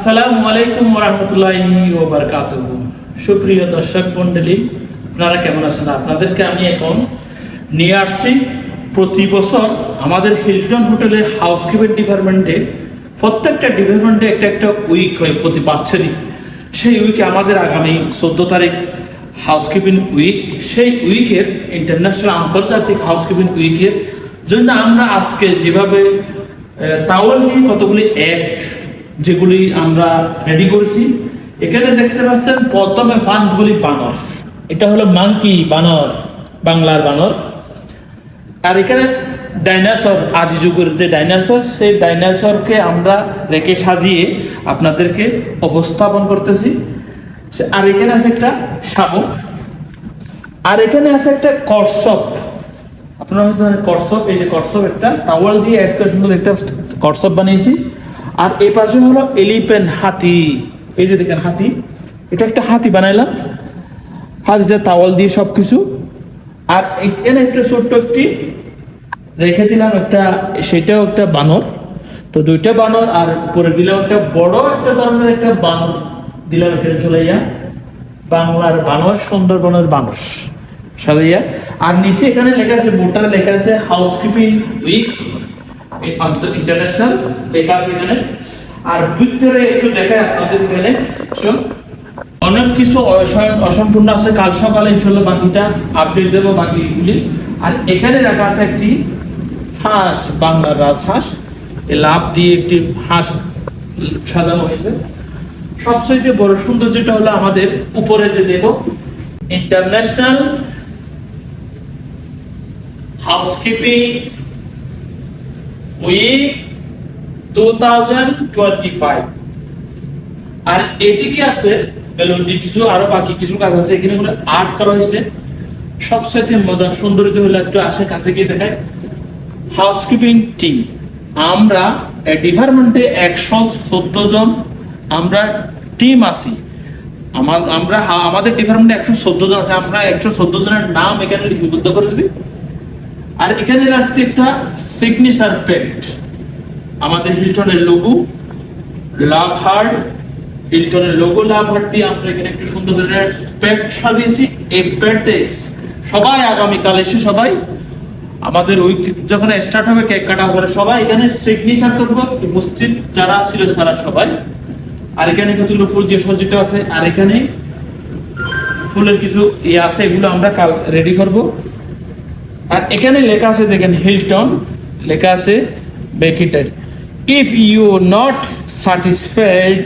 আসসালামু আলাইকুম ওরহমতুল্লাহি ওবারকাতুহু। সুপ্রিয় দর্শক মণ্ডলী, আপনারা কেমন আছেন? আপনাদেরকে আমি এখন নিয়ে আসছি প্রতি বছর আমাদের হিলটন হোটেলের হাউসকিপিং ডিপার্টমেন্টে প্রত্যেকটা ডিপার্টমেন্টে একটা উইক হয় প্রতি বাৎসরিক। সেই উইকে আমাদের আগামী 14 তারিখ হাউসকিপিং উইক। সেই উইকের ইন্টারন্যাশনাল আন্তর্জাতিক হাউসকিপিং উইকের জন্য আমরা আজকে যেভাবে তাওয়াল দিয়ে কতগুলি অ্যাক্ট যেগুলি আমরা রেডি করেছি, এখানে দেখতে পাচ্ছেন প্রথমে ফার্স্টগুলি বানর। এটা হলো মাঙ্কি, বানর, বাংলার বানর। আর এখানে ডাইনোসর, আদি যুগের যে ডাইনোসর, সেই ডাইনোসরকে আমরা রেখে সাজিয়ে আপনাদেরকে উপস্থাপন করতেছি। আর এখানে আছে একটা শামুক, আর এখানে আছে একটা কচ্ছপ। আপনারা হচ্ছে কচ্ছপ, এই যে কচ্ছপ একটা টাওয়াল দিয়ে একটা সুন্দর একটা কচ্ছপ বানিয়েছি। আর এই পাশে হলো এলিফ্যান্ট, হাতি। এই যে দেখেন হাতি, এটা একটা হাতি বানাইলাম, হাতিটা তাওয়াল দিয়ে সবকিছু। আর এখানে একটা ছোট্ট একটি রেখে দিলাম একটা, সেটাও একটা বানর। তো দুইটা বানর, আর উপরে দিলাম একটা বড় একটা ধরনের একটা বানর দিলাম এখানে চলাইয়া, বাংলার বানর, সুন্দরবনের বানর সাজাইয়া। আর নিচে এখানে লেখা আছে, বোর্ডটারে লেখা আছে হাউসকিপিং উইক ইন্টারন্যাশনাল লেখা আছে এখানে। আর ভিতরে একটু দেখায় আপনাদের এখানে অনেক কিছু অসম্পূর্ণ আছে। কাল সকালে ইনশাল্লাহ বাকিটা আপডেট দেবো বাকিগুলি। আর এখানে রাখা আছে একটি হাঁস, বাংলার রাজহাঁস। লাভ দিয়ে একটি হাঁস সাজানো হয়েছে। সবচেয়ে বড় সৌন্দর্যটা হলো আমাদের উপরে যে দেখো ইন্টারন্যাশনাল হাউসকিপিং উইক 2025। আর এদিকে আছে বেলুন দিয়ে কিছু আরো বাকি কিছু কাজ আছে, এখানে কোনো আর্ট করা হয়েছে। সবচেয়ে মজার সৌন্দর্য হলো একটু আসে কাছে গিয়ে দেখায় হাউসকিপিং টিম। আমরা ডিপার্টমেন্টে 114 জন আমরা টিম আছি। আমরা আমাদের ডিপার্টমেন্টে 114 জন আছে। আমরা 114 জনের নাম এখানে লিপিবদ্ধ করেছি। আর এখানে রাখছি একটা সিগনেচার প্যাক্ট, আমাদের হিলটনের লোগো, লাভ হার্ট, হিলটনের লোগো লাভ হার্ট দিয়ে আমরা এখানে একটু সুন্দর করে প্যাক্ট সাজিয়েছি। এই প্যাক্টে সবাই আগামীকাল এসে সবাই আমাদের উইক যখন স্টার্ট হবে, কেক কাটা হবে, সবাই এখানে সিগনেচার করবো, উপস্থিত যারা ছিল তারা সবাই। আর এখানে কতগুলো ফুল দিয়ে সজ্জিত আছে। আর এখানে ফুলের কিছু ইয়ে আছে, এগুলো আমরা কাল রেডি করব। আর এখানে লেখা আছে দেখেন হিলটন লেখা আছে ব্যাকিটার। If you not satisfied